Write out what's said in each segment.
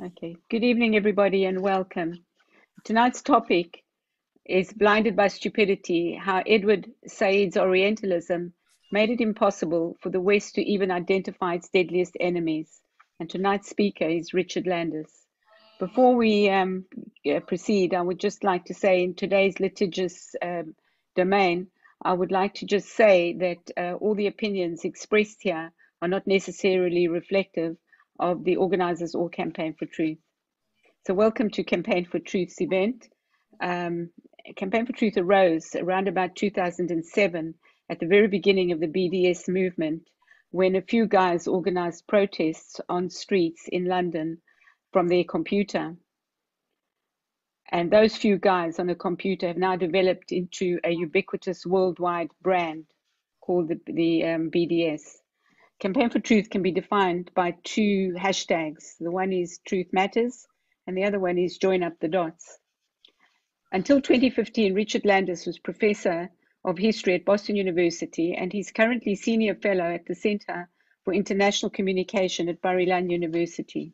Okay, good evening, everybody, and welcome. Tonight's topic is Blinded by Stupidity, how Edward Said's Orientalism made it impossible for the West to even identify its deadliest enemies. And tonight's speaker is Richard Landes. Before we proceed, I would just like to say in today's litigious domain, I would like to just say that all the opinions expressed here are not necessarily reflective of the organizers or Campaign for Truth. So welcome to Campaign for Truth's event. Campaign for Truth arose around about 2007 at the very beginning of the BDS movement, when a few guys organized protests on streets in London from their computer. And those few guys on a computer have now developed into a ubiquitous worldwide brand called the BDS. Campaign for Truth can be defined by two hashtags. The one is Truth Matters, and the other one is Join Up the Dots. Until 2015, Richard Landes was Professor of History at Boston University, and he's currently Senior Fellow at the Center for International Communication at Bar-Ilan University.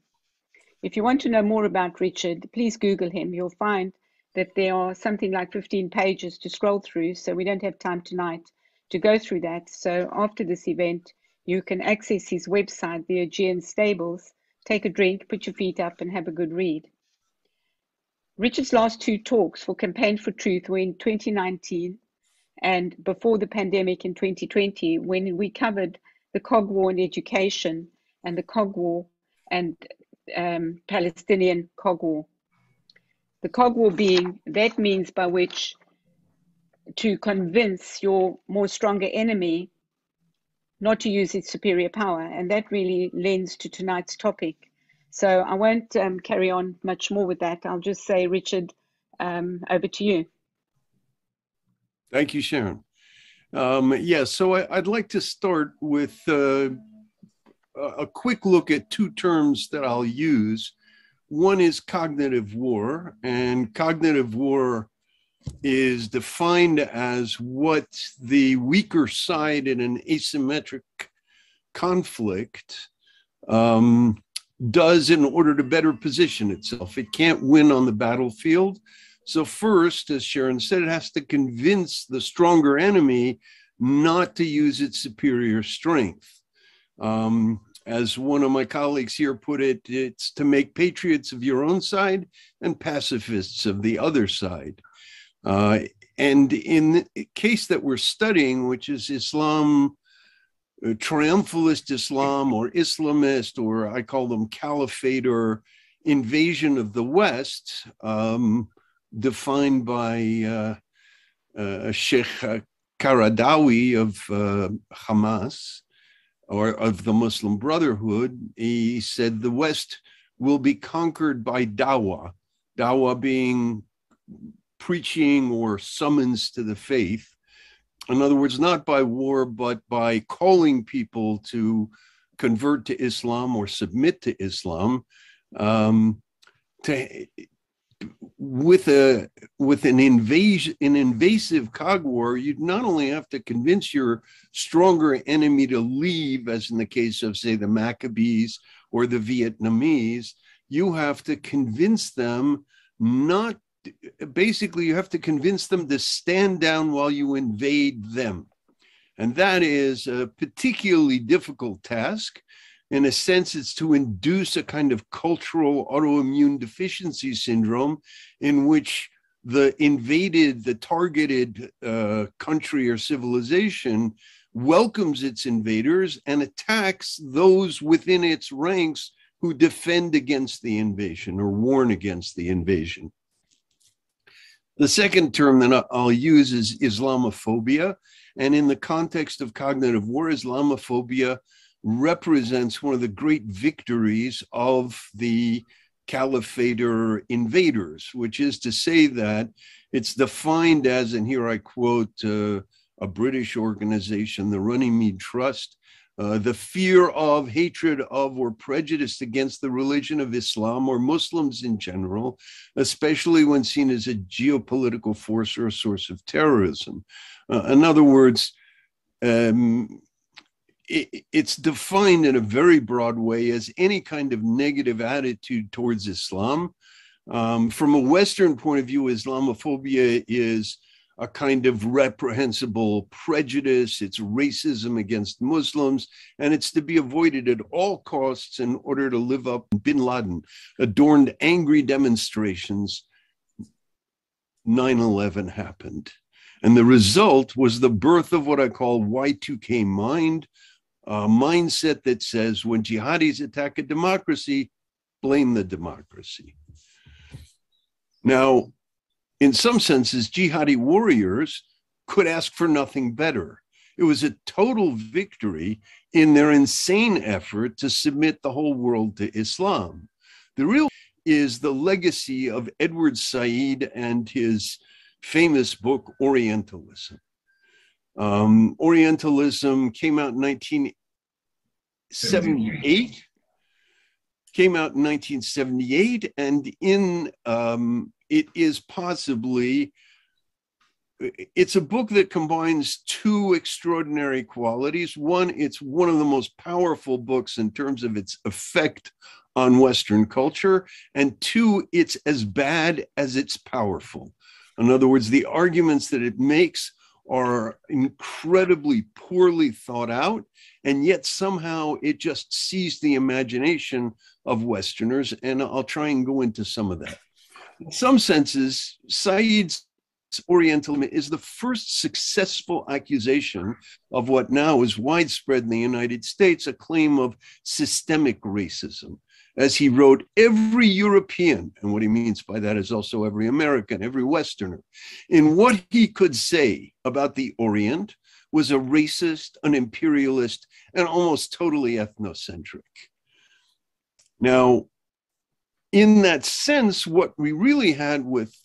If you want to know more about Richard, please Google him. You'll find that there are something like 15 pages to scroll through, so we don't have time tonight to go through that. So after this event, you can access his website, the Aegean Stables, take a drink, put your feet up, and have a good read. Richard's last two talks for Campaign for Truth were in 2019 and before the pandemic in 2020, when we covered the Cog War in education and the Cog War and Palestinian Cog War. The Cog War being that means by which to convince your more stronger enemy not to use its superior power. And that really lends to tonight's topic. So I won't carry on much more with that. I'll just say, Richard, over to you. Thank you, Sharon. So I'd like to start with a quick look at two terms that I'll use. One is cognitive war, and cognitive war is defined as what the weaker side in an asymmetric conflict does in order to better position itself. It can't win on the battlefield. So first, as Sharon said, it has to convince the stronger enemy not to use its superior strength. As one of my colleagues here put it, it's to make patriots of your own side and pacifists of the other side. And in the case that we're studying, which is Islam, triumphalist Islam or Islamist, or I call them caliphate or invasion of the West, defined by Sheikh Qaradawi of Hamas, or of the Muslim Brotherhood. He said the West will be conquered by dawah, dawah being preaching or summons to the faith. In other words, not by war, but by calling people to convert to Islam or submit to Islam. With an invasive cog war, you'd not only have to convince your stronger enemy to leave, as in the case of, say, the Maccabees or the Vietnamese, you have to convince them not. Basically, you have to convince them to stand down while you invade them. And that is a particularly difficult task. In a sense, it's to induce a kind of cultural autoimmune deficiency syndrome in which the targeted country or civilization welcomes its invaders and attacks those within its ranks who defend against the invasion or warn against the invasion. The second term that I'll use is Islamophobia. And in the context of cognitive war, Islamophobia represents one of the great victories of the caliphate or invaders, which is to say that it's defined as, and here I quote a British organization, the Runnymede Trust, the fear of, hatred of, or prejudice against the religion of Islam or Muslims in general, especially when seen as a geopolitical force or a source of terrorism. In other words, it's defined in a very broad way as any kind of negative attitude towards Islam. From a Western point of view, Islamophobia is a kind of reprehensible prejudice. It's racism against Muslims, and it's to be avoided at all costs in order to live up. Bin Laden adorned angry demonstrations. 9/11 happened. And the result was the birth of what I call Y2K mind, a mindset that says when jihadis attack a democracy, blame the democracy. Now, in some senses, jihadi warriors could ask for nothing better. It was a total victory in their insane effort to submit the whole world to Islam. The real is the legacy of Edward Said and his famous book, Orientalism. Orientalism came out in 1978. And in it is possibly, it's a book that combines two extraordinary qualities. One, it's one of the most powerful books in terms of its effect on Western culture. And two, it's as bad as it's powerful. In other words, the arguments that it makes are incredibly poorly thought out, and yet somehow it just seized the imagination of Westerners, and I'll try and go into some of that. In some senses, Said's Orientalism is the first successful accusation of what now is widespread in the United States, a claim of systemic racism. As he wrote, every European, and what he means by that is also every American, every Westerner, in what he could say about the Orient was a racist, an imperialist, and almost totally ethnocentric. Now, in that sense, what we really had with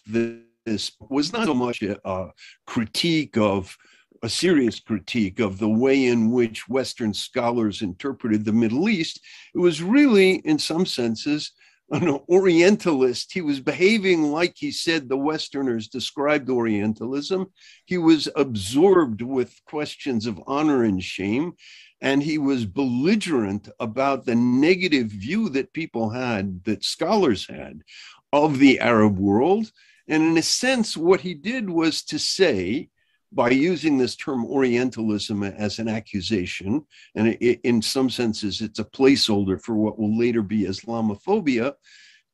this was not so much a critique of a serious critique of the way in which Western scholars interpreted the Middle East. It was really, in some senses, an Orientalist. He was behaving like he said the Westerners described Orientalism. He was absorbed with questions of honor and shame, and he was belligerent about the negative view that people had, that scholars had, of the Arab world. And in a sense, what he did was to say, by using this term Orientalism as an accusation, and in some senses it's a placeholder for what will later be Islamophobia,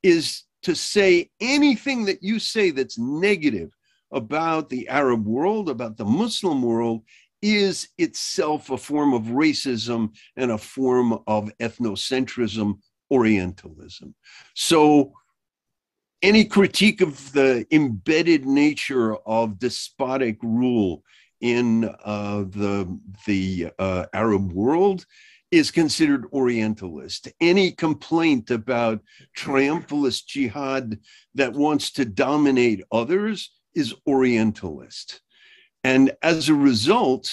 is to say anything that you say that's negative about the Arab world, about the Muslim world, is itself a form of racism and a form of ethnocentrism, Orientalism. So any critique of the embedded nature of despotic rule in the Arab world is considered Orientalist. Any complaint about triumphalist jihad that wants to dominate others is Orientalist. And as a result,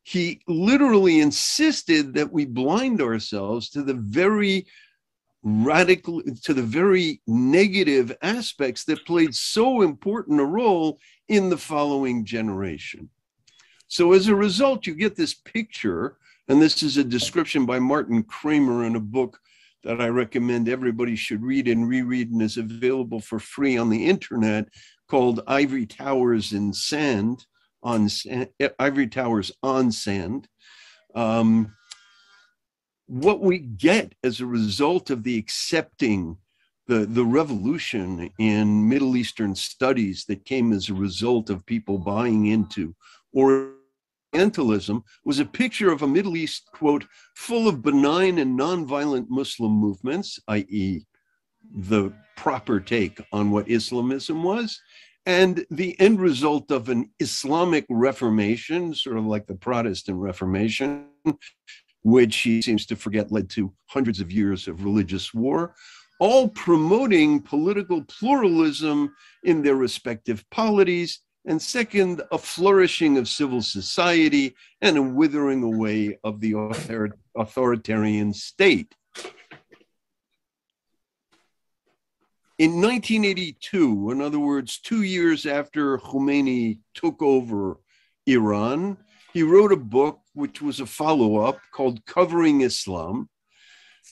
he literally insisted that we blind ourselves to the very radical, to the very negative aspects that played so important a role in the following generation. So as a result, you get this picture, and this is a description by Martin Kramer in a book that I recommend everybody should read and reread, and is available for free on the internet, called Ivory Towers on Sand. What we get as a result of the accepting the revolution in Middle Eastern studies that came as a result of people buying into Orientalism was a picture of a Middle East, quote, full of benign and nonviolent Muslim movements, i.e. the proper take on what Islamism was, and the end result of an Islamic Reformation, sort of like the Protestant Reformation, which he seems to forget led to hundreds of years of religious war, all promoting political pluralism in their respective polities, and second, a flourishing of civil society and a withering away of the authoritarian state. In 1982, in other words, 2 years after Khomeini took over Iran, he wrote a book which was a follow-up called Covering Islam,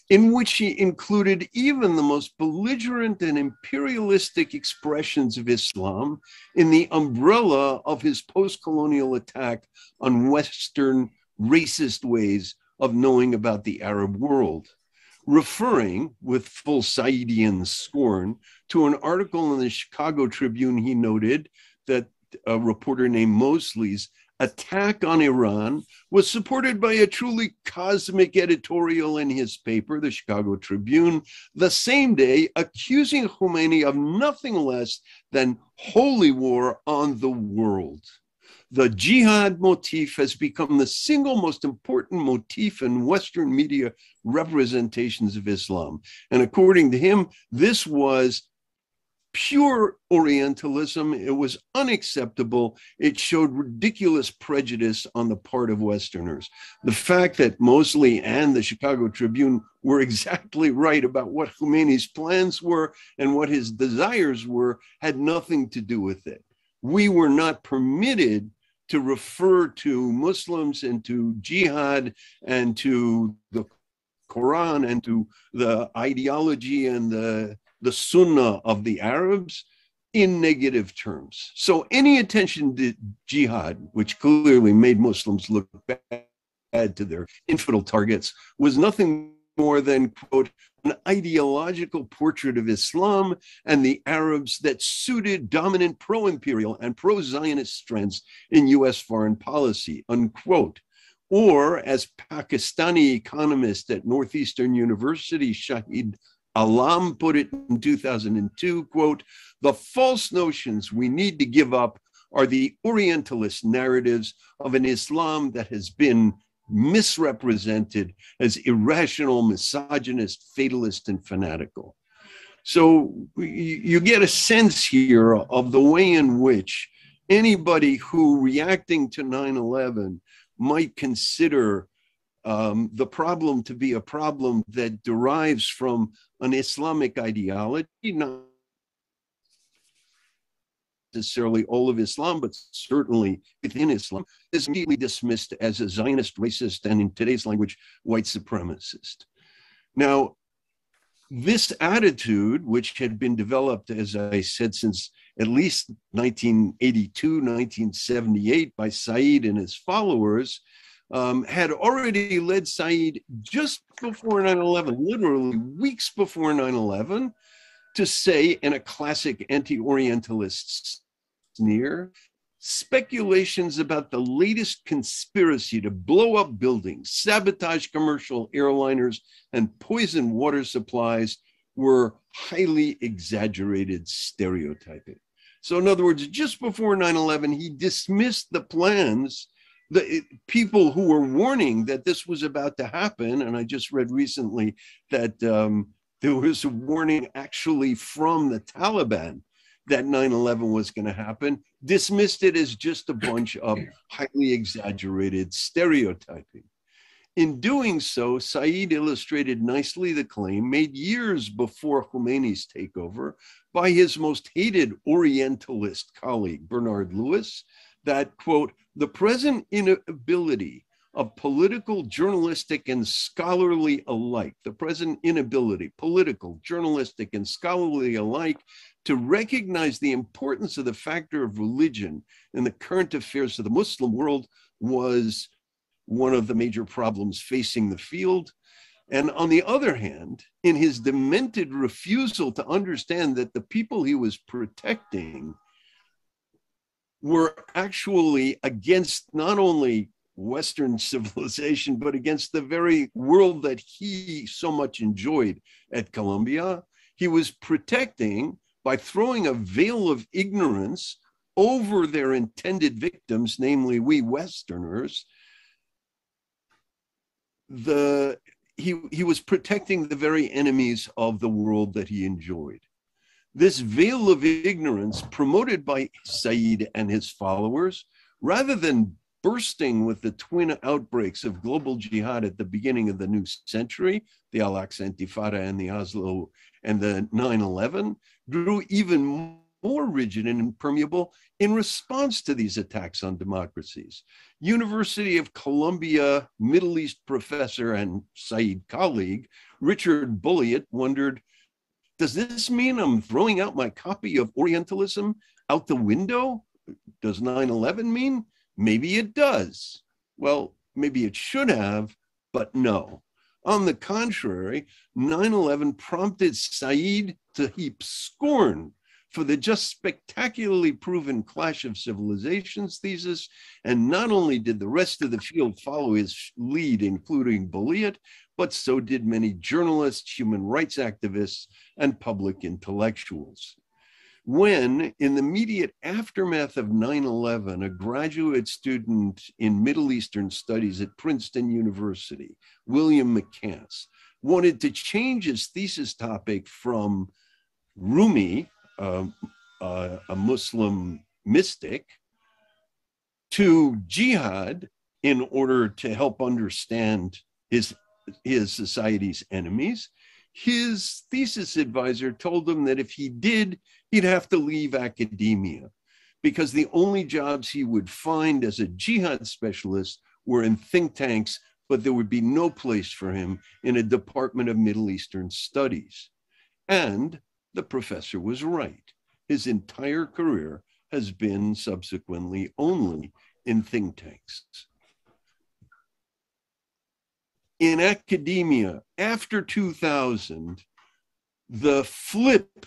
in which he included even the most belligerent and imperialistic expressions of Islam in the umbrella of his post-colonial attack on Western racist ways of knowing about the Arab world, referring with full Saidian scorn to an article in the Chicago Tribune. He noted that a reporter named Mosley's attack on Iran was supported by a truly cosmic editorial in his paper, the Chicago Tribune, the same day, accusing Khomeini of nothing less than holy war on the world. The jihad motif has become the single most important motif in Western media representations of Islam. And according to him, this was pure Orientalism. It was unacceptable. It showed ridiculous prejudice on the part of Westerners. The fact that Mosley and the Chicago Tribune were exactly right about what Khomeini's plans were and what his desires were had nothing to do with it. We were not permitted to refer to Muslims and to jihad and to the Quran and to the ideology and the Sunnah of the Arabs in negative terms. So any attention to jihad, which clearly made Muslims look bad to their infidel targets, was nothing more than, quote, an ideological portrait of Islam and the Arabs that suited dominant pro-imperial and pro-Zionist strands in US foreign policy, unquote. Or, as Pakistani economist at Northeastern University, Shahid Alam put it in 2002, quote, the false notions we need to give up are the Orientalist narratives of an Islam that has been misrepresented as irrational, misogynist, fatalist, and fanatical. So you get a sense here of the way in which anybody who, reacting to 9/11, might consider the problem to be a problem that derives from an Islamic ideology, not necessarily all of Islam, but certainly within Islam, is immediately dismissed as a Zionist, racist, and in today's language, white supremacist. Now, this attitude, which had been developed, as I said, since at least 1982, 1978 by Said and his followers, had already led Said just before 9/11, literally weeks before 9/11, to say, in a classic anti-Orientalist sneer, speculations about the latest conspiracy to blow up buildings, sabotage commercial airliners, and poison water supplies were highly exaggerated stereotyping. So in other words, just before 9/11, he dismissed the plans, the people who were warning that this was about to happen. And I just read recently that there was a warning actually from the Taliban that 9/11 was going to happen, dismissed it as just a bunch of highly exaggerated stereotyping. In doing so, Said illustrated nicely the claim made years before Khomeini's takeover by his most hated Orientalist colleague, Bernard Lewis, that, quote, the present inability of political, journalistic, and scholarly alike, the present inability, political, journalistic, and scholarly alike, to recognize the importance of the factor of religion in the current affairs of the Muslim world was one of the major problems facing the field. And on the other hand, in his demented refusal to understand that the people he was protecting were actually against not only Western civilization, but against the very world that he so much enjoyed at Columbia, he was protecting, by throwing a veil of ignorance over their intended victims, namely we Westerners, he was protecting the very enemies of the world that he enjoyed. This veil of ignorance, promoted by Said and his followers, rather than bursting with the twin outbreaks of global jihad at the beginning of the new century, the Al-Aqsa Intifada and the Oslo and the 9/11, grew even more rigid and impermeable in response to these attacks on democracies. University of Columbia Middle East professor and Said colleague, Richard Landes, wondered, does this mean I'm throwing out my copy of Orientalism out the window? Does 9/11 mean? Maybe it does. Well, maybe it should have, but no. On the contrary, 9/11 prompted Said to heap scorn for the just spectacularly proven clash of civilizations thesis. And not only did the rest of the field follow his lead, including Landes, but so did many journalists, human rights activists, and public intellectuals. When, in the immediate aftermath of 9/11, a graduate student in Middle Eastern Studies at Princeton University, William McCants, wanted to change his thesis topic from Rumi, a Muslim mystic, to jihad in order to help understand his society's enemies, his thesis advisor told him that if he did, he'd have to leave academia because the only jobs he would find as a jihad specialist were in think tanks, but there would be no place for him in a department of Middle Eastern studies. And the professor was right. His entire career has been subsequently only in think tanks. In academia, after 2000, the flip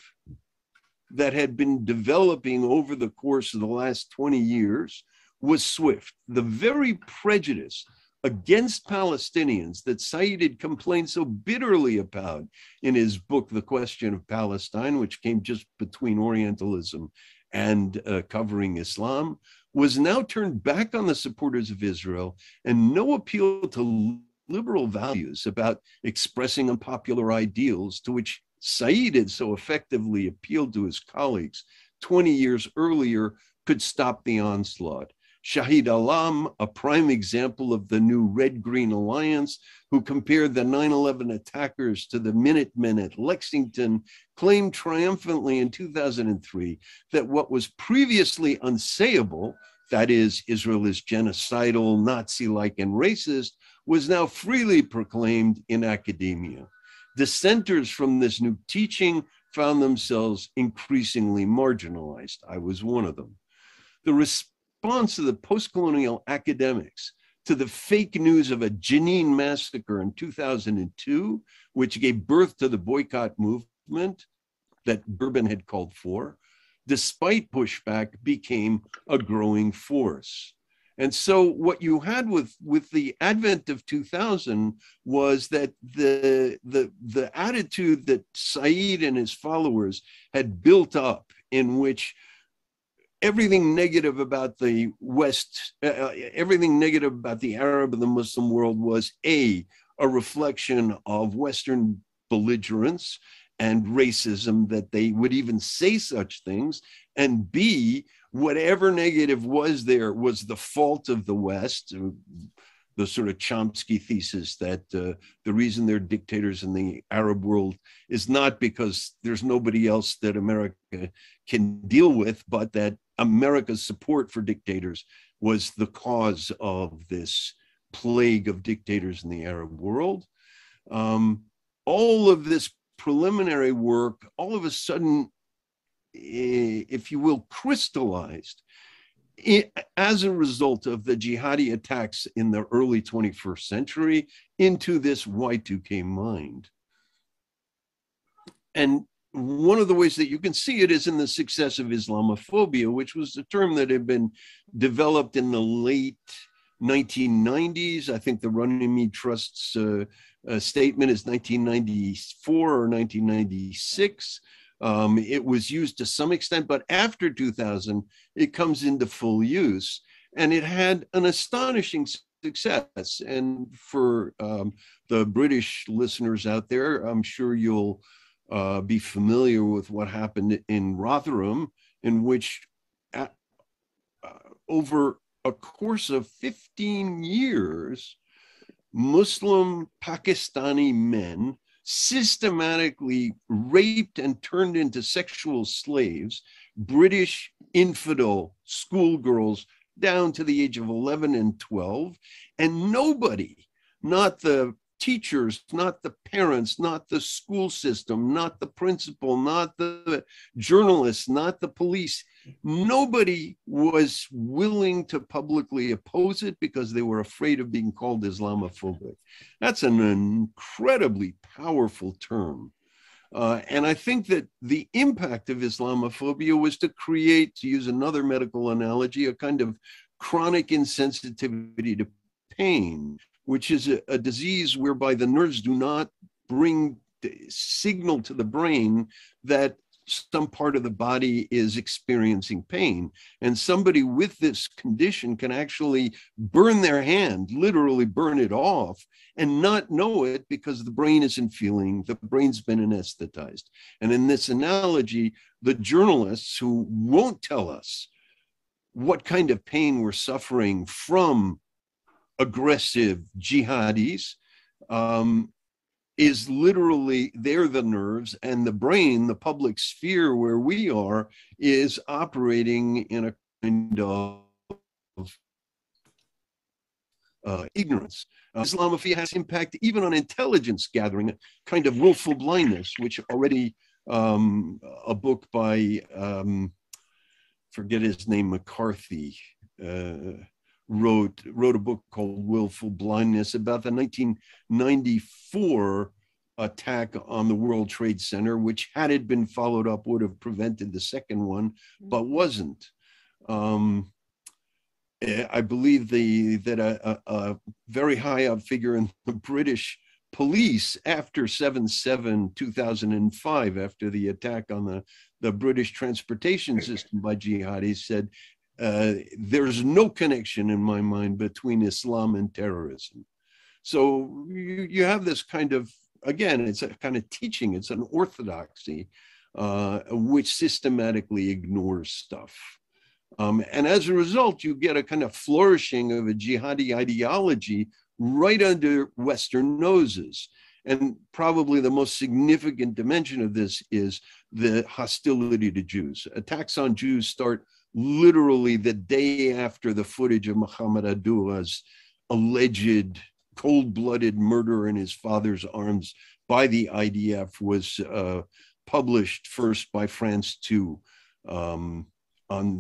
that had been developing over the course of the last 20 years was swift. The very prejudice against Palestinians that Said had complained so bitterly about in his book, The Question of Palestine, which came just between Orientalism and covering Islam, was now turned back on the supporters of Israel, and no appeal to liberal values about expressing unpopular ideals to which Said had so effectively appealed to his colleagues 20 years earlier could stop the onslaught. Shahid Alam, a prime example of the new Red-Green Alliance, who compared the 9/11 attackers to the Minutemen at Lexington, claimed triumphantly in 2003 that what was previously unsayable, that is, Israel is genocidal, Nazi-like, and racist, was now freely proclaimed in academia. Dissenters from this new teaching found themselves increasingly marginalized. I was one of them. The response of the post-colonial academics to the fake news of a Jenin massacre in 2002, which gave birth to the boycott movement that Durbin had called for, despite pushback, became a growing force. And so what you had with the advent of 2000 was that the attitude that Said and his followers had built up, in which everything negative about the West, everything negative about the Arab and the Muslim world was a reflection of Western belligerence and racism, that they would even say such things, and B, whatever negative was there was the fault of the West, the sort of Chomsky thesis that the reason there are dictators in the Arab world is not because there's nobody else that America can deal with, but that America's support for dictators was the cause of this plague of dictators in the Arab world. All of this preliminary work, all of a sudden, if you will, crystallized as a result of the jihadi attacks in the early 21st century into this Y2K mind. And one of the ways that you can see it is in the success of Islamophobia, which was a term that had been developed in the late 1990s. I think the Runnymede Trust's statement is 1994 or 1996. It was used to some extent, but after 2000, it comes into full use. And it had an astonishing success. And for the British listeners out there, I'm sure you'll be familiar with what happened in Rotherham, in which over a course of 15 years, Muslim Pakistani men systematically raped and turned into sexual slaves British infidel schoolgirls down to the age of 11 and 12. And nobody, not the teachers, not the parents, not the school system, not the principal, not the journalists, not the police, nobody was willing to publicly oppose it because they were afraid of being called Islamophobic. That's an incredibly powerful term. And I think that the impact of Islamophobia was to create, to use another medical analogy, a kind of chronic insensitivity to pain, which is a disease whereby the nerves do not bring signal to the brain that some part of the body is experiencing pain. And somebody with this condition can actually burn their hand, literally burn it off, and not know it because the brain isn't feeling, the brain's been anesthetized. And in this analogy, the journalists who won't tell us what kind of pain we're suffering from aggressive jihadis, is literally, they're the nerves, and the brain, the public sphere where we are, is operating in a kind of ignorance. Islamophobia has impact even on intelligence gathering, a kind of willful blindness, which already a book by, forget his name, McCarthy, wrote a book called Willful Blindness about the 1994 attack on the World Trade Center, which, had it been followed up, would have prevented the second one, but wasn't. I believe that a very high up figure in the British police after 7/7/2005, after the attack on the British transportation system by jihadis, said, there's no connection in my mind between Islam and terrorism. So you have this kind of, again, it's a kind of teaching, it's an orthodoxy, which systematically ignores stuff. And as a result, you get a kind of flourishing of a jihadi ideology right under Western noses. And probably the most significant dimension of this is the hostility to Jews. Attacks on Jews start literally the day after the footage of Muhammad Abdullah's alleged cold-blooded murder in his father's arms by the IDF was published first by France 2 on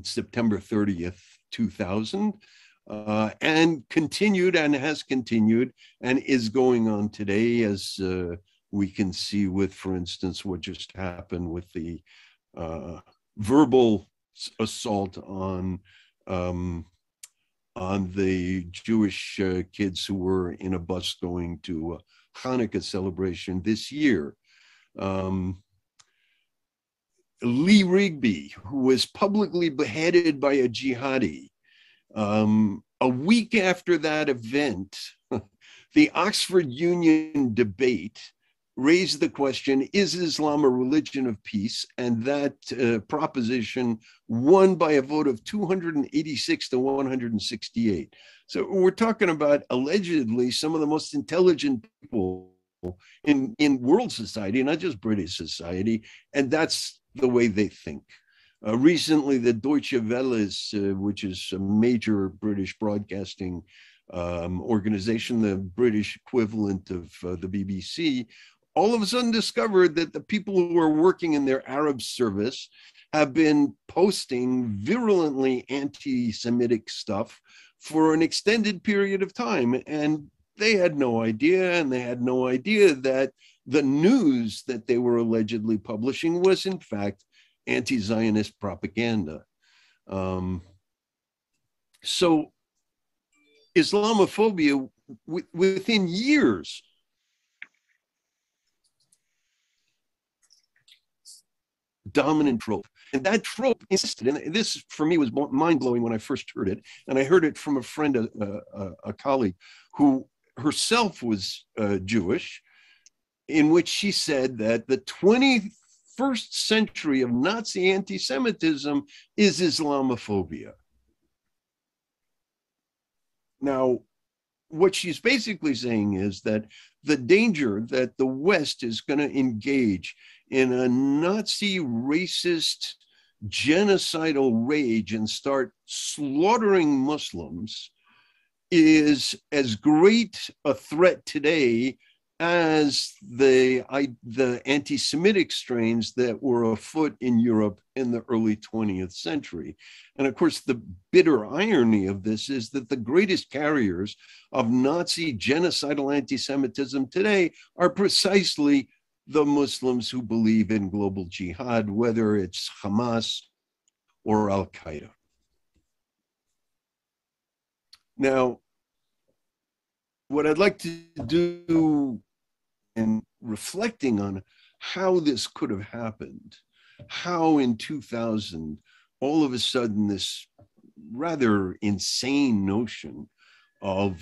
September 30th, 2000, and continued and has continued and is going on today, as we can see with, for instance, what just happened with the verbal assault on the Jewish kids who were in a bus going to a Hanukkah celebration this year. Lee Rigby, who was publicly beheaded by a jihadi. A week after that event, the Oxford Union debate raised the question, is Islam a religion of peace? And that proposition won by a vote of 286 to 168. So we're talking about allegedly some of the most intelligent people in world society, not just British society, and that's the way they think. Recently, the Deutsche Welle, which is a major British broadcasting organization, the British equivalent of the BBC, all of a sudden discovered that the people who are working in their Arab service have been posting virulently anti-Semitic stuff for an extended period of time. And they had no idea, and they had no idea that the news that they were allegedly publishing was, in fact, anti-Zionist propaganda. So Islamophobia, within years, dominant trope. And that trope insisted, and this for me was mind-blowing when I first heard it, and I heard it from a friend, a colleague, who herself was Jewish, in which she said that the 21st century of Nazi anti-Semitism is Islamophobia. Now, what she's basically saying is that the danger that the West is going to engage in a Nazi racist genocidal rage and start slaughtering Muslims is as great a threat today as the anti-Semitic strains that were afoot in Europe in the early 20th century. And of course, the bitter irony of this is that the greatest carriers of Nazi genocidal anti-Semitism today are precisely the Muslims who believe in global jihad, whether it's Hamas or Al-Qaeda. Now, what I'd like to do in reflecting on how this could have happened, how in 2000, all of a sudden this rather insane notion of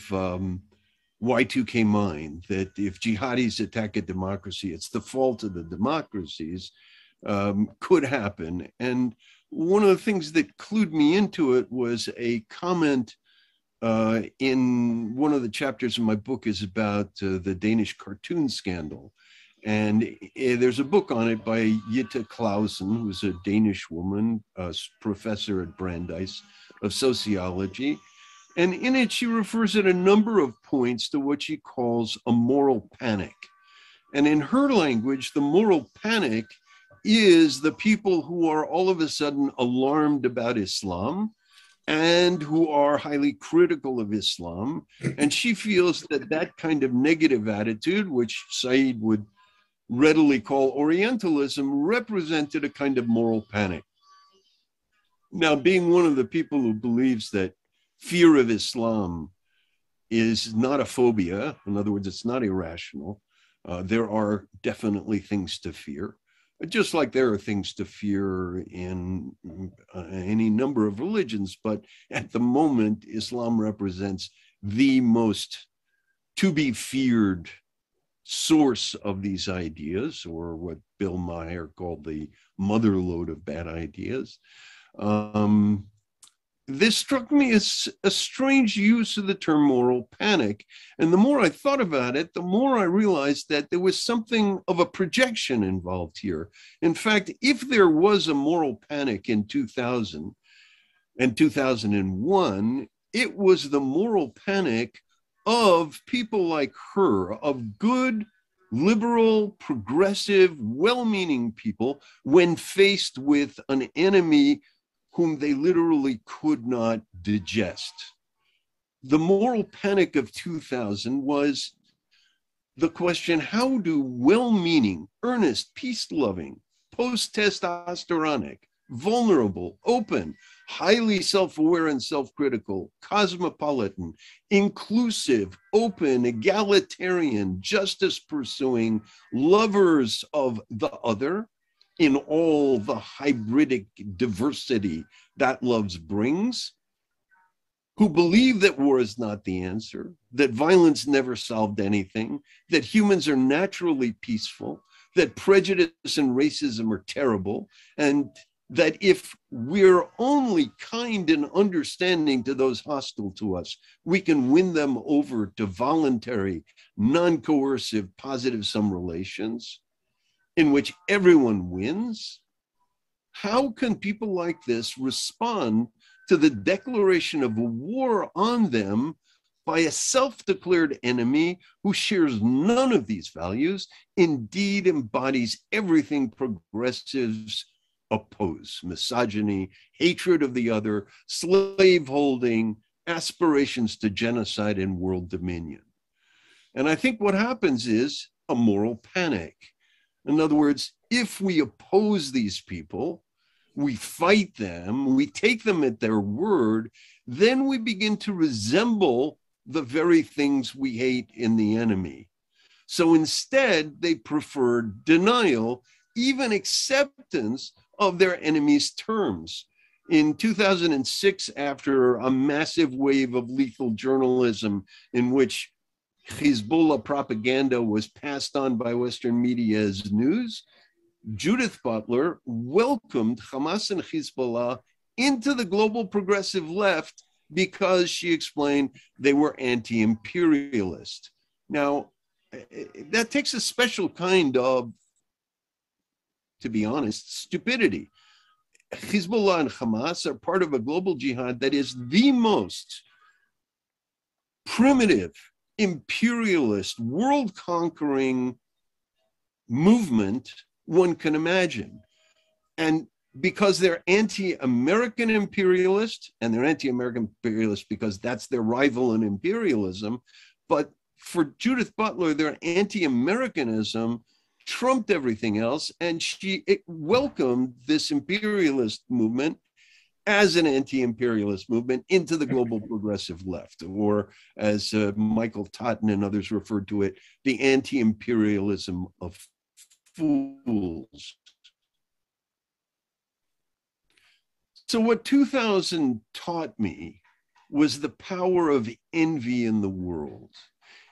Y2K mind, that if jihadis attack a democracy, it's the fault of the democracies, could happen. And one of the things that clued me into it was a comment in one of the chapters in my book is about the Danish cartoon scandal. And there's a book on it by Jette Clausen, who's a Danish woman, a professor at Brandeis of sociology. And in it, she refers at a number of points to what she calls a moral panic. And in her language, the moral panic is the people who are all of a sudden alarmed about Islam and who are highly critical of Islam. And she feels that that kind of negative attitude, which Said would readily call Orientalism, represented a kind of moral panic. Now, being one of the people who believes that fear of Islam is not a phobia, in other words, it's not irrational, there are definitely things to fear. Just like there are things to fear in any number of religions, but at the moment, Islam represents the most to be feared source of these ideas, or what Bill Maher called the motherlode of bad ideas. This struck me as a strange use of the term moral panic. And the more I thought about it, the more I realized that there was something of a projection involved here. In fact, if there was a moral panic in 2000 and 2001, it was the moral panic of people like her, of good, liberal, progressive, well-meaning people when faced with an enemy whom they literally could not digest. The moral panic of 2000 was the question, how do well-meaning, earnest, peace-loving, post-testosteronic, vulnerable, open, highly self-aware and self-critical, cosmopolitan, inclusive, open, egalitarian, justice-pursuing, lovers of the other, in all the hybridic diversity that love brings, who believe that war is not the answer, that violence never solved anything, that humans are naturally peaceful, that prejudice and racism are terrible, and that if we're only kind and understanding to those hostile to us, we can win them over to voluntary, non-coercive, positive-sum relations in which everyone wins. How can people like this respond to the declaration of a war on them by a self-declared enemy who shares none of these values, indeed embodies everything progressives oppose: misogyny, hatred of the other, slaveholding, aspirations to genocide and world dominion? And I think what happens is a moral panic. In other words, if we oppose these people, we fight them, we take them at their word, then we begin to resemble the very things we hate in the enemy. So instead, they prefer denial, even acceptance of their enemy's terms. In 2006, after a massive wave of lethal journalism in which Hezbollah propaganda was passed on by Western media as news, Judith Butler welcomed Hamas and Hezbollah into the global progressive left because, she explained, they were anti-imperialist. Now, that takes a special kind of, to be honest, stupidity. Hezbollah and Hamas are part of a global jihad that is the most primitive, imperialist, world-conquering movement one can imagine. And because they're anti-American imperialist, and they're anti-American imperialist because that's their rival in imperialism, but for Judith Butler, their anti-Americanism trumped everything else, and she welcomed this imperialist movement as an anti-imperialist movement into the global progressive left, or as Michael Totten and others referred to it, the anti-imperialism of fools. So what 2000 taught me was the power of envy in the world.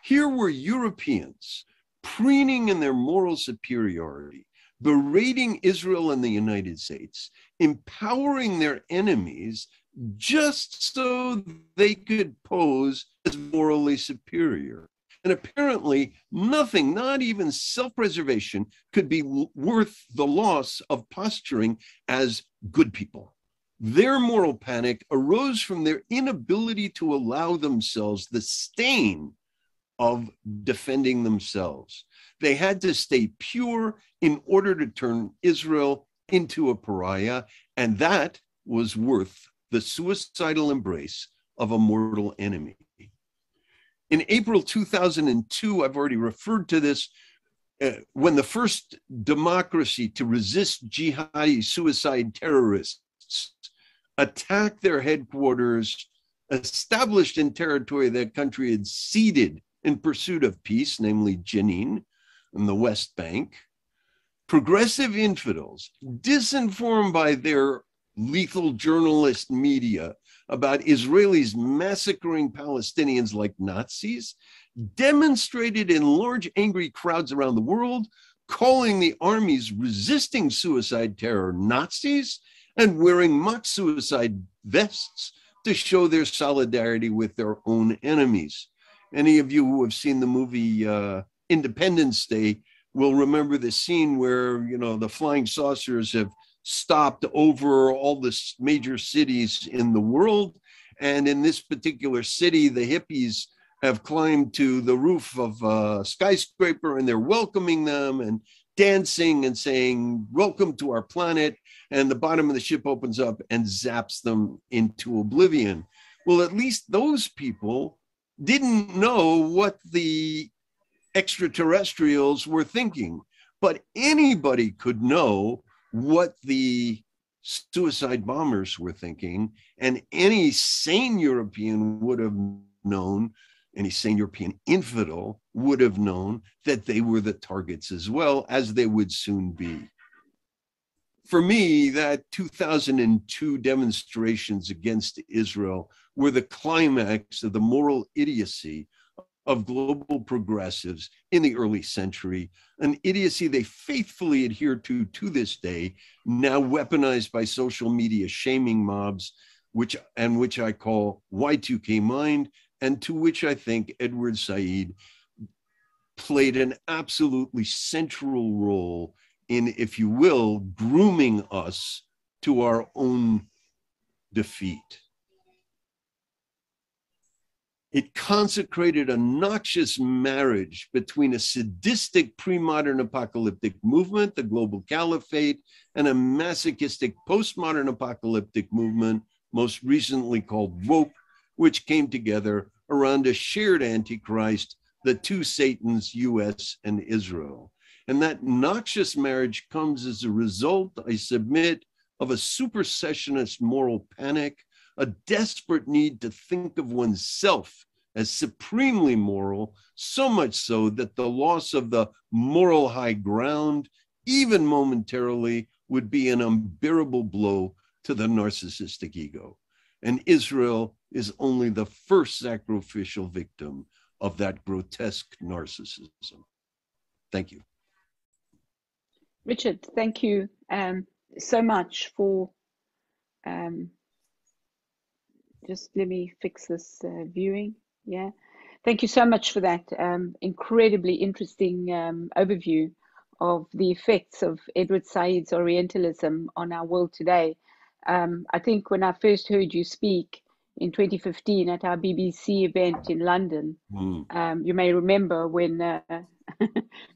Here were Europeans preening in their moral superiority, berating Israel and the United States, empowering their enemies just so they could pose as morally superior. And apparently nothing, not even self-preservation, could be worth the loss of posturing as good people. Their moral panic arose from their inability to allow themselves the stain of defending themselves. They had to stay pure in order to turn Israel into a pariah, and that was worth the suicidal embrace of a mortal enemy. In April 2002, I've already referred to this, when the first democracy to resist jihadi suicide terrorists attacked their headquarters established in territory that country had ceded in pursuit of peace, namely Jenin and the West Bank, progressive infidels, disinformed by their lethal journalist media about Israelis massacring Palestinians like Nazis, demonstrated in large angry crowds around the world, calling the armies resisting suicide terror Nazis and wearing mock suicide vests to show their solidarity with their own enemies. Any of you who have seen the movie Independence Day will remember the scene where, you know, the flying saucers have stopped over all the major cities in the world. And in this particular city, the hippies have climbed to the roof of a skyscraper and they're welcoming them and dancing and saying, "Welcome to our planet." And the bottom of the ship opens up and zaps them into oblivion. Well, at least those people didn't know what the extraterrestrials were thinking, but anybody could know what the suicide bombers were thinking, and any sane European would have known, any sane European infidel would have known that they were the targets as well, as they would soon be. For me, that 2002 demonstrations against Israel were the climax of the moral idiocy of global progressives in the early century, an idiocy they faithfully adhere to this day, now weaponized by social media shaming mobs, which I call Y2K mind, and to which I think Edward Said played an absolutely central role in, if you will, grooming us to our own defeat. It consecrated a noxious marriage between a sadistic pre-modern apocalyptic movement, the global caliphate, and a masochistic postmodern apocalyptic movement, most recently called woke, which came together around a shared antichrist, the two Satans, US and Israel. And that noxious marriage comes as a result, I submit, of a supersessionist moral panic, a desperate need to think of oneself as supremely moral, so much so that the loss of the moral high ground, even momentarily, would be an unbearable blow to the narcissistic ego. And Israel is only the first sacrificial victim of that grotesque narcissism. Thank you. Richard, thank you so much for, just let me fix this viewing. Yeah. Thank you so much for that incredibly interesting overview of the effects of Edward Said's Orientalism on our world today. I think when I first heard you speak in 2015 at our BBC event in London, you may remember when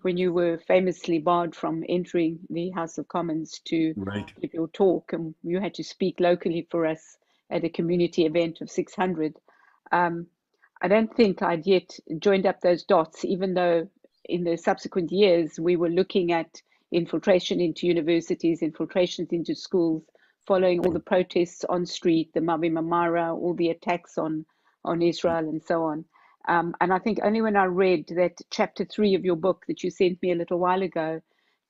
when you were famously barred from entering the House of Commons to give your talk, and you had to speak locally for us at a community event of 600. I don't think I'd yet joined up those dots, even though in the subsequent years we were looking at infiltration into universities, infiltrations into schools, following all the protests on street, the Mavi Marmara, all the attacks on Israel and so on. And I think only when I read that chapter 3 of your book that you sent me a little while ago,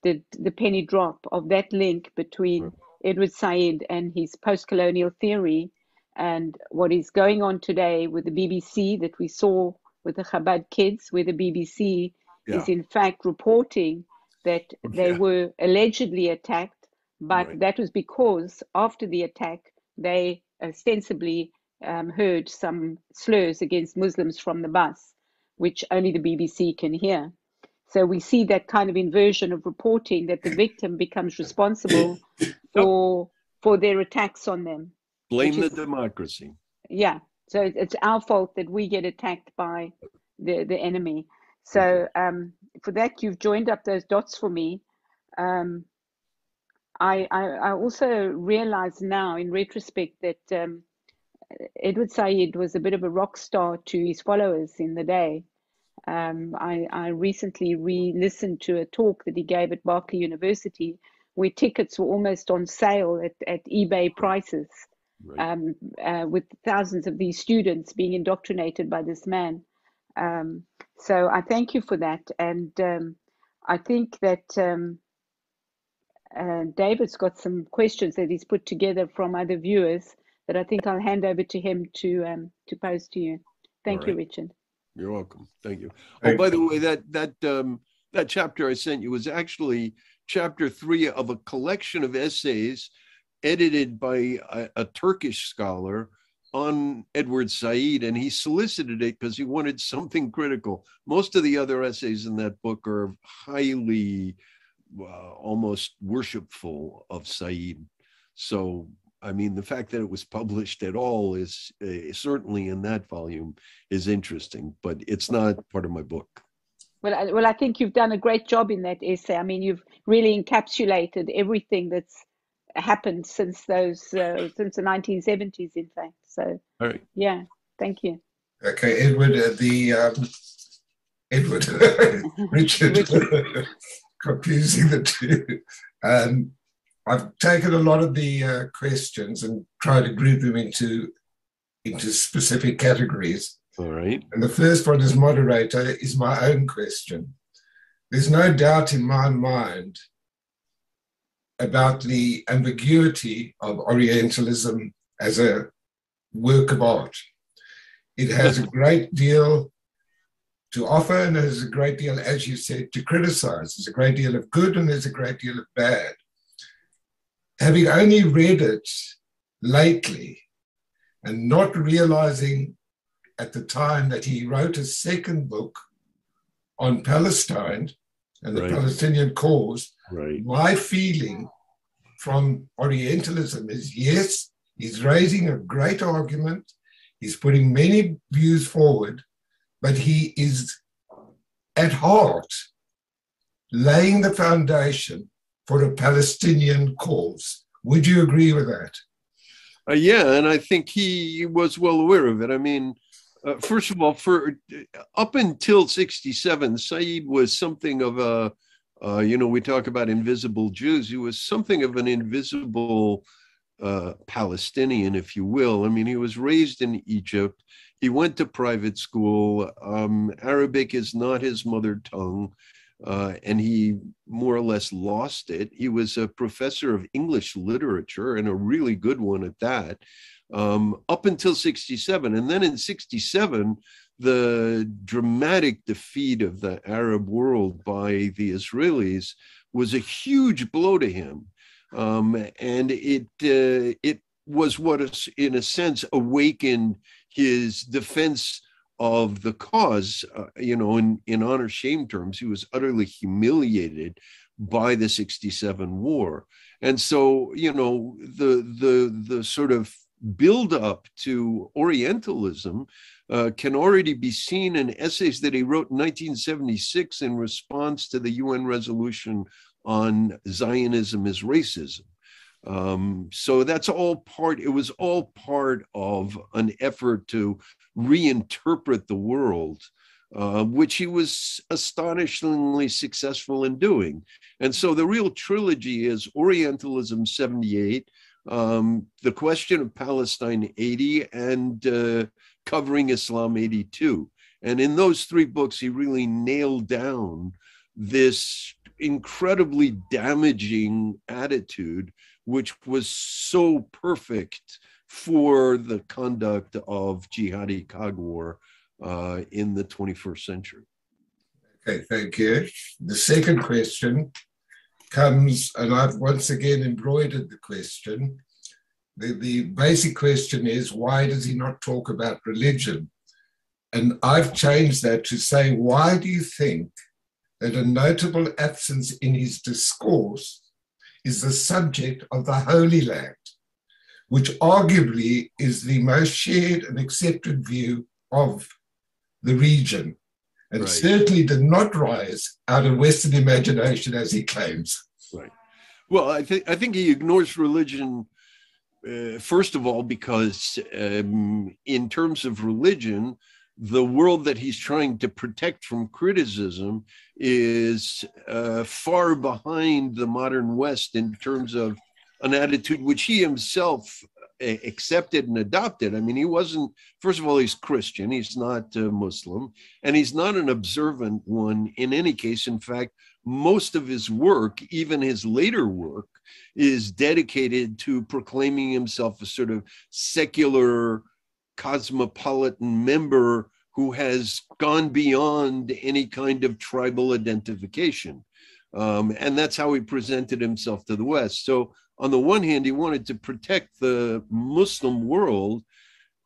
did the penny drop of that link between Edward Said and his post-colonial theory and what is going on today with the BBC that we saw with the Chabad kids, where the BBC is in fact reporting that they were allegedly attacked, but that was because after the attack, they ostensibly heard some slurs against Muslims from the bus, which only the BBC can hear. So we see that kind of inversion of reporting, that the victim becomes responsible for their attacks on them. Blame the democracy. Yeah. So it's our fault that we get attacked by the enemy. So for that, you've joined up those dots for me. I also realize now in retrospect that Edward Said was a bit of a rock star to his followers in the day. I recently re-listened to a talk that he gave at Berkeley University where tickets were almost on sale at eBay prices. With thousands of these students being indoctrinated by this man. So I thank you for that. And I think that David's got some questions that he's put together from other viewers that I think I'll hand over to him to pose to you. Thank you, Richard. You're welcome. Thank you. Oh, by the way, that chapter I sent you was actually chapter 3 of a collection of essays edited by a Turkish scholar on Edward Said, and he solicited it because he wanted something critical. Most of the other essays in that book are highly, almost worshipful of Said. So, I mean, the fact that it was published at all is certainly in that volume is interesting, but it's not part of my book. Well, I think you've done a great job in that essay. I mean, you've really encapsulated everything that's happened since the 1970s, in fact. So, yeah, thank you. Okay, Edward, Richard, confusing the two. I've taken a lot of the questions and tried to group them into specific categories. All right. And the first one, as moderator, is my own question. There's no doubt in my mind about the ambiguity of Orientalism as a work of art. It has a great deal to offer, and it has a great deal, as you said, to criticize. There's a great deal of good and there's a great deal of bad. Having only read it lately and not realizing at the time that he wrote a second book on Palestine and the Palestinian cause, my feeling from Orientalism is, yes, he's raising a great argument, he's putting many views forward, but he is at heart laying the foundation for a Palestinian cause. Would you agree with that? Yeah, and I think he was well aware of it. I mean, first of all, up until 1967, Said was something of a, we talk about invisible Jews. He was something of an invisible Palestinian, if you will. I mean, he was raised in Egypt. He went to private school. Arabic is not his mother tongue, and he more or less lost it. He was a professor of English literature, and a really good one at that, up until 1967. And then in 1967, the dramatic defeat of the Arab world by the Israelis was a huge blow to him. And it was what, in a sense, awakened his defense of the cause. In honor shame terms, he was utterly humiliated by the 67 war. And so, the sort of build up to Orientalism can already be seen in essays that he wrote in 1976 in response to the UN resolution on Zionism as racism. So it was all part of an effort to reinterpret the world, which he was astonishingly successful in doing. And so the real trilogy is Orientalism 78, The Question of Palestine 80, and Covering Islam 82. And in those three books, he really nailed down this incredibly damaging attitude, which was so perfect for the conduct of jihadi Cog War in the 21st century. Okay, thank you. The second question comes, and I've once again embroidered the question. The basic question is, why does he not talk about religion? And I've changed that to say, why do you think that a notable absence in his discourse is the subject of the Holy Land, which arguably is the most shared and accepted view of the region, and right. certainly did not rise out of Western imagination, as he claims. Right. Well, I think he ignores religion, first of all, because in terms of religion, the world that he's trying to protect from criticism is far behind the modern West in terms of an attitude which he himself accepted and adopted. I mean, he wasn't, first of all, he's Christian, he's not Muslim, and he's not an observant one in any case. In fact, most of his work, even his later work, is dedicated to proclaiming himself a sort of secular cosmopolitan member who has gone beyond any kind of tribal identification. And that's how he presented himself to the West. So on the one hand, he wanted to protect the Muslim world.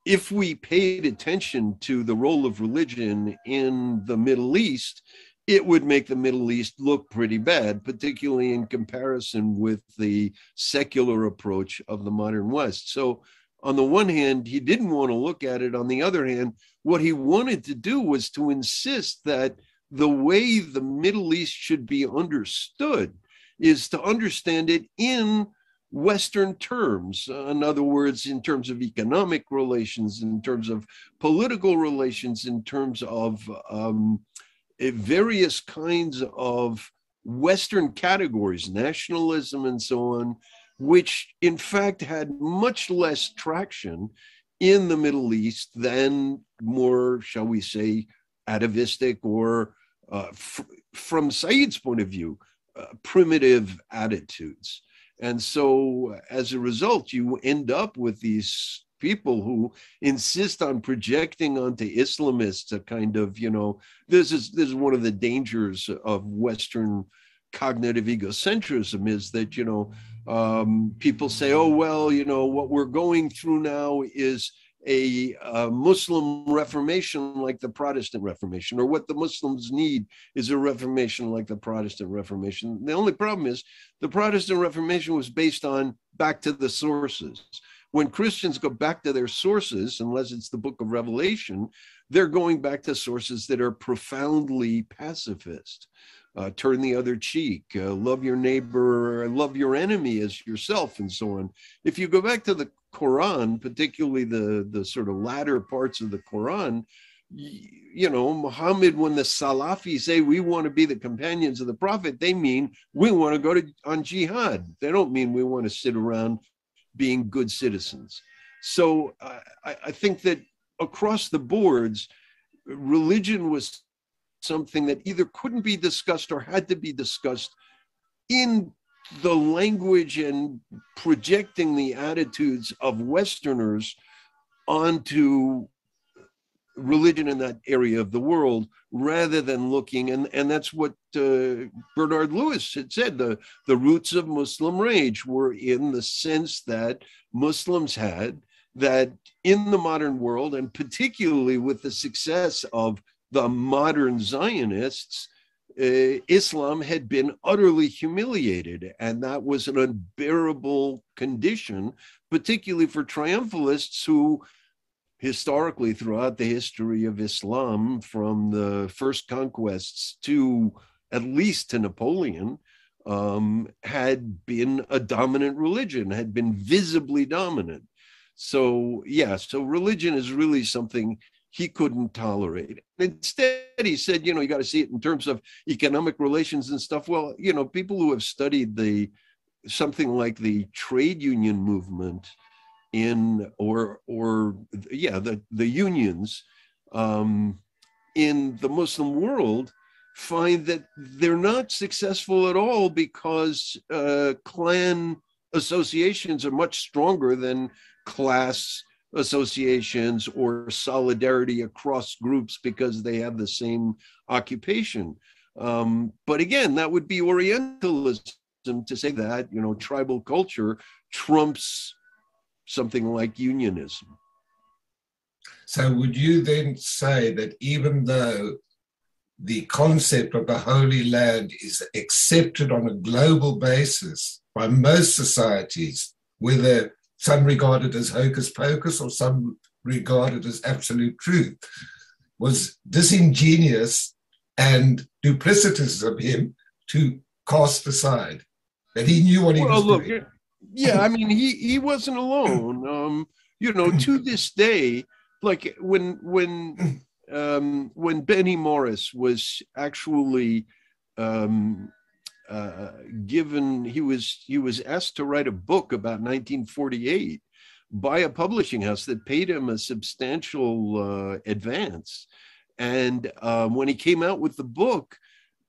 If we paid attention to the role of religion in the Middle East, it would make the Middle East look pretty bad, particularly in comparison with the secular approach of the modern West. So on the one hand, he didn't want to look at it. On the other hand, what he wanted to do was to insist that the way the Middle East should be understood is to understand it in Western terms. In other words, in terms of economic relations, in terms of political relations, in terms of various kinds of Western categories, nationalism and so on, which in fact had much less traction in the Middle East than more, shall we say, atavistic or, from Said's point of view, primitive attitudes. And so as a result, you end up with these people who insist on projecting onto Islamists a kind of, this is one of the dangers of Western cognitive egocentrism, is that, people say, oh, well, what we're going through now is a Muslim Reformation like the Protestant Reformation, or what the Muslims need is a Reformation like the Protestant Reformation. The only problem is the Protestant Reformation was based on back to the sources. When Christians go back to their sources, unless it's the book of Revelation, they're going back to sources that are profoundly pacifist. Turn the other cheek, love your neighbor, love your enemy as yourself, and so on. If you go back to the Quran, particularly the sort of latter parts of the Quran, Muhammad, when the Salafi say we want to be the companions of the Prophet, they mean we want to go on jihad. They don't mean we want to sit around being good citizens. So I think that across the boards, religion was something that either couldn't be discussed or had to be discussed in the language and projecting the attitudes of Westerners onto religion in that area of the world, rather than looking, and that's what Bernard Lewis had said, the roots of Muslim rage were in the sense that Muslims had that in the modern world, and particularly with the success of the modern Zionists, Islam had been utterly humiliated, and that was an unbearable condition, particularly for triumphalists who historically, throughout the history of Islam, from the first conquests to at least to Napoleon, had been a dominant religion, had been visibly dominant. So, yeah, so religion is really something he couldn't tolerate. Instead, he said, you got to see it in terms of economic relations and stuff. Well, people who have studied something like the trade union movement the unions in the Muslim world find that they're not successful at all because clan associations are much stronger than class associations or solidarity across groups because they have the same occupation. But again, that would be Orientalism to say that, tribal culture trumps something like unionism. So would you then say that even though the concept of the Holy Land is accepted on a global basis by most societies, whether some regard it as hocus pocus or some regard it as absolute truth, was disingenuous and duplicitous of him to cast aside, that he knew what he was doing? Yeah, I mean, he wasn't alone. To this day, like when Benny Morris was actually given, he was asked to write a book about 1948 by a publishing house that paid him a substantial advance. And when he came out with the book,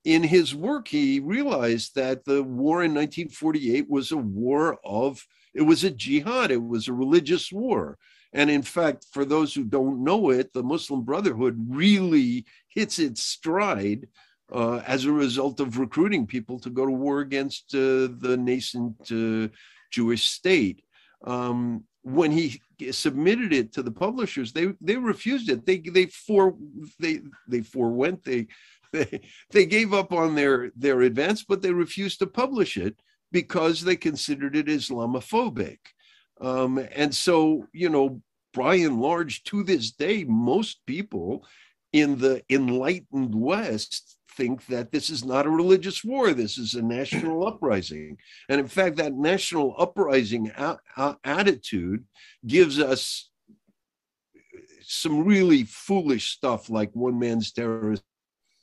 in his work, he realized that the war in 1948 was it was a jihad, it was a religious war. And in fact, for those who don't know it, the Muslim Brotherhood really hits its stride as a result of recruiting people to go to war against the nascent Jewish state. When he submitted it to the publishers, they refused it. They forewent. They gave up on their advance, but they refused to publish it because they considered it Islamophobic. And so, by and large, to this day, most people in the enlightened West think that this is not a religious war. This is a national uprising. And in fact, that national uprising attitude gives us some really foolish stuff like one man's terrorist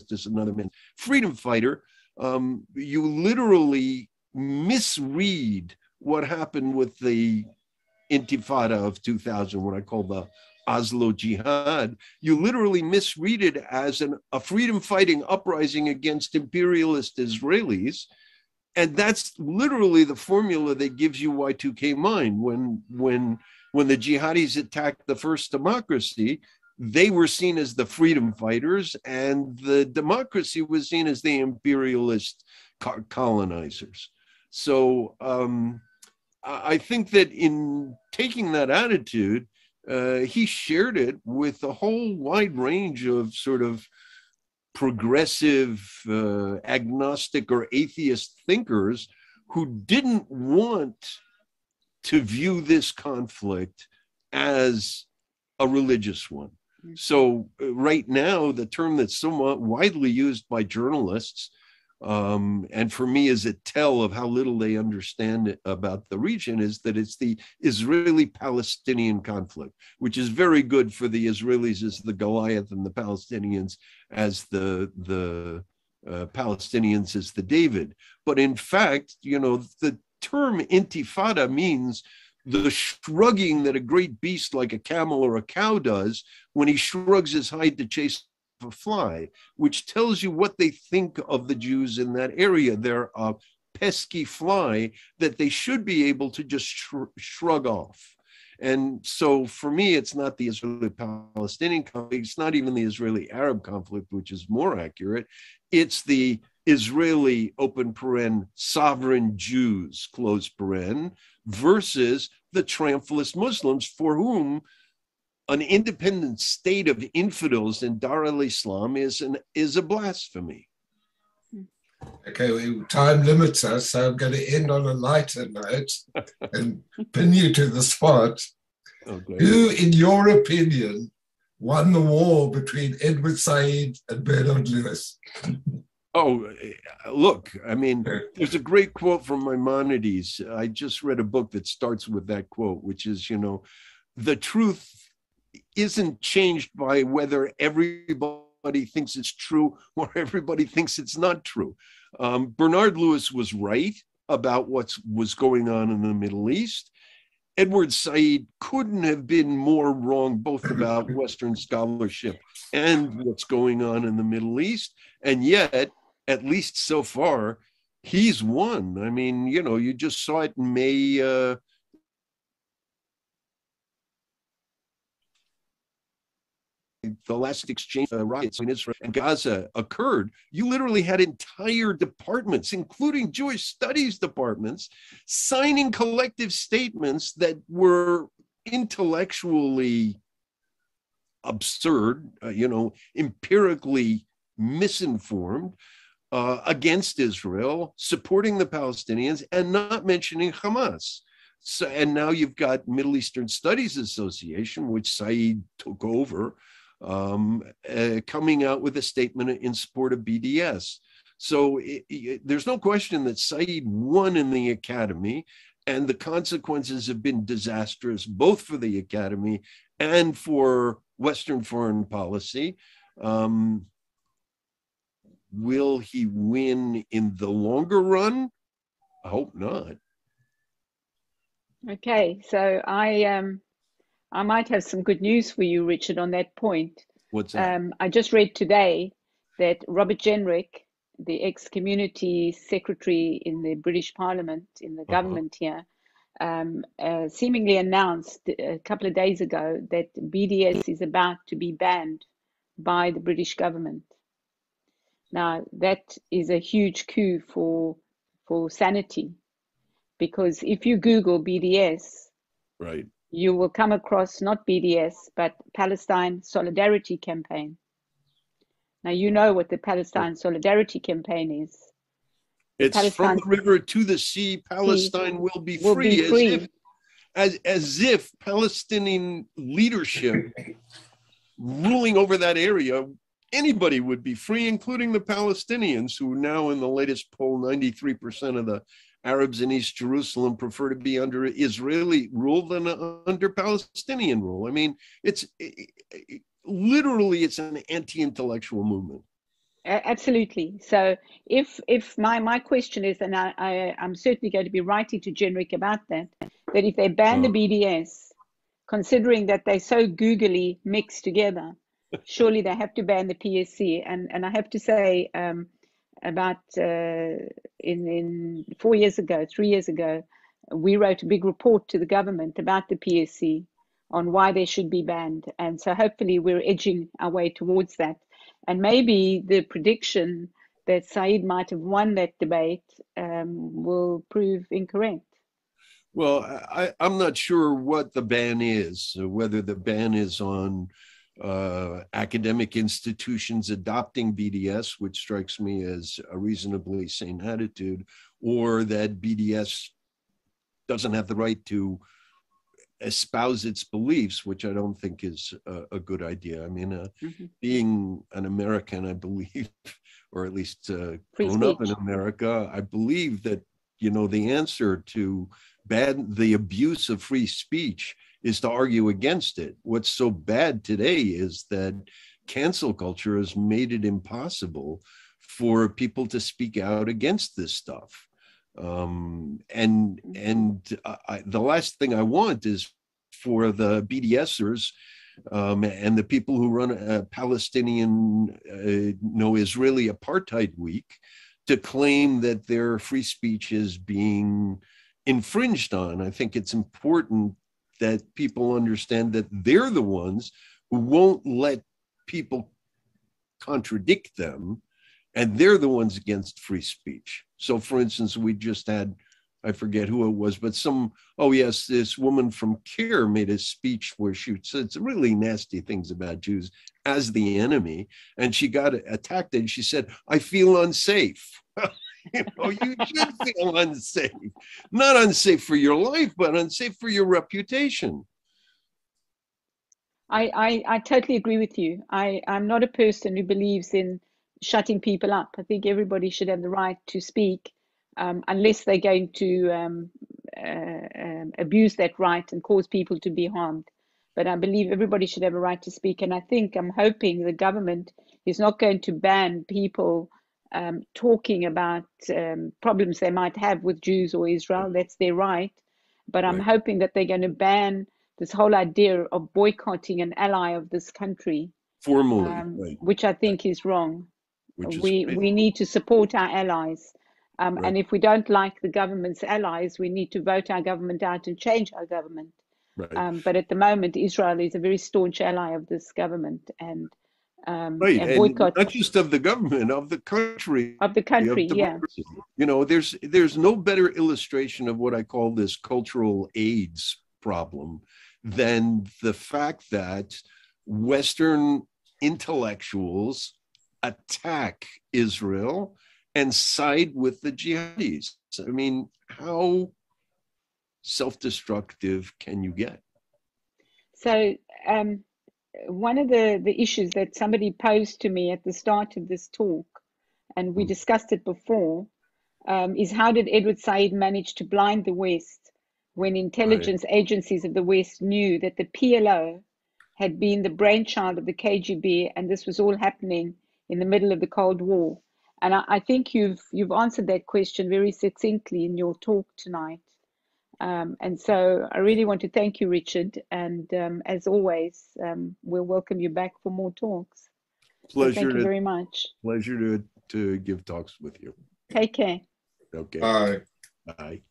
is another man's freedom fighter. You literally misread what happened with the Intifada of 2000, what I call the Oslo Jihad. You literally misread it as a freedom-fighting uprising against imperialist Israelis, and that's literally the formula that gives you Y2K mind. When the jihadis attacked the first democracy, they were seen as the freedom fighters, and the democracy was seen as the imperialist colonizers. So I think that in taking that attitude, he shared it with a whole wide range of sort of progressive, agnostic or atheist thinkers who didn't want to view this conflict as a religious one. So right now, the term that's somewhat widely used by journalists, and for me is a tell of how little they understand about the region, is that it's the Israeli-Palestinian conflict, which is very good for the Israelis as the Goliath and the Palestinians as the Palestinians as the David. But in fact, the term intifada means the shrugging that a great beast like a camel or a cow does when he shrugs his hide to chase a fly, which tells you what they think of the Jews in that area. They're a pesky fly that they should be able to just shrug off. And so for me, it's not the Israeli-Palestinian conflict. It's not even the Israeli-Arab conflict, which is more accurate. It's the Israeli, open paren, sovereign Jews, close paren, versus the triumphalist Muslims for whom an independent state of infidels in Dar al-Islam is a blasphemy. Okay, well, time limits us, so I'm going to end on a lighter note and pin you to the spot. Okay. Who, in your opinion, won the war between Edward Said and Bernard Lewis? Oh, look, I mean, there's a great quote from Maimonides. I just read a book that starts with that quote, which is, you know, the truth isn't changed by whether everybody thinks it's true or everybody thinks it's not true. Bernard Lewis was right about what was going on in the Middle East. Edward Said couldn't have been more wrong, both about Western scholarship and what's going on in the Middle East. And yet, at least so far, he's won. I mean, you know, you just saw it in May. The last exchange riots in Israel and Gaza occurred, you literally had entire departments, including Jewish studies departments, signing collective statements that were intellectually absurd, you know, empirically misinformed, against Israel, supporting the Palestinians, and not mentioning Hamas. So, and now you've got Middle Eastern Studies Association, which Said took over, coming out with a statement in support of BDS. So there's no question that Said won in the academy, and the consequences have been disastrous, both for the academy and for Western foreign policy. Will he win in the longer run? I hope not. Okay, so I might have some good news for you, Richard, on that point. What's that? I just read today that Robert Jenrick, the ex-community secretary in the British Parliament, in the government here, seemingly announced a couple of days ago that BDS is about to be banned by the British government. Now, that is a huge coup for sanity, because if you Google BDS, Right, you will come across not BDS, but Palestine Solidarity Campaign. Now, you know what the Palestine Solidarity Campaign is. It's from the river to the sea, Palestine will be free. As if Palestinian leadership ruling over that area, anybody would be free, including the Palestinians, who now in the latest poll, 93% of the Arabs in East Jerusalem prefer to be under Israeli rule than under Palestinian rule. I mean, it's literally, it's an anti-intellectual movement. Absolutely. So if my question is, and I'm certainly going to be writing to Jenrick about that if they ban the BDS, considering that they're so googly mixed together, surely they have to ban the PSC. And I have to say, about in 3 years ago, we wrote a big report to the government about the PSC on why they should be banned. And so hopefully we're edging our way towards that. And maybe the prediction that Said might have won that debate will prove incorrect. Well, I'm not sure what the ban is, whether the ban is on academic institutions adopting BDS, which strikes me as a reasonably sane attitude, or that BDS doesn't have the right to espouse its beliefs, which I don't think is a good idea. I mean, being an American, I believe, or at least grown up in America, I believe that, you know, the answer to the abuse of free speech is to argue against it. What's so bad today is that cancel culture has made it impossible for people to speak out against this stuff. The last thing I want is for the BDSers and the people who run a Palestinian, Israeli apartheid week to claim that their free speech is being infringed on. I think it's important that people understand that they're the ones who won't let people contradict them and they're the ones against free speech. So, for instance, we just had, I forget who it was, but this woman from CARE made a speech where she said some really nasty things about Jews as the enemy, and she got attacked, and she said, "I feel unsafe." You should feel unsafe. Not unsafe for your life, but unsafe for your reputation. I totally agree with you. I'm not a person who believes in shutting people up. I think everybody should have the right to speak, unless they're going to abuse that right and cause people to be harmed. But I believe everybody should have a right to speak. And I'm hoping the government is not going to ban people talking about problems they might have with Jews or Israel. That's their right. But I'm hoping that they're going to ban this whole idea of boycotting an ally of this country, formally, which I think is wrong. We need to support our allies. And if we don't like the government's allies, we need to vote our government out and change our government. But at the moment, Israel is a very staunch ally of this government, and boycott, and not just of the government, of the country, there's no better illustration of what I call this cultural AIDS problem than the fact that Western intellectuals attack Israel and side with the jihadis. I mean, how self-destructive can you get? So one of the issues that somebody posed to me at the start of this talk, and we discussed it before, is how did Edward Said manage to blind the West when intelligence agencies of the West knew that the PLO had been the brainchild of the KGB, and this was all happening in the middle of the Cold War? And I think you've answered that question very succinctly in your talk tonight. And so I really want to thank you, Richard. And as always, we'll welcome you back for more talks. Pleasure. So thank you very much. Pleasure to give talks with you. Take care. Okay. Bye. Bye.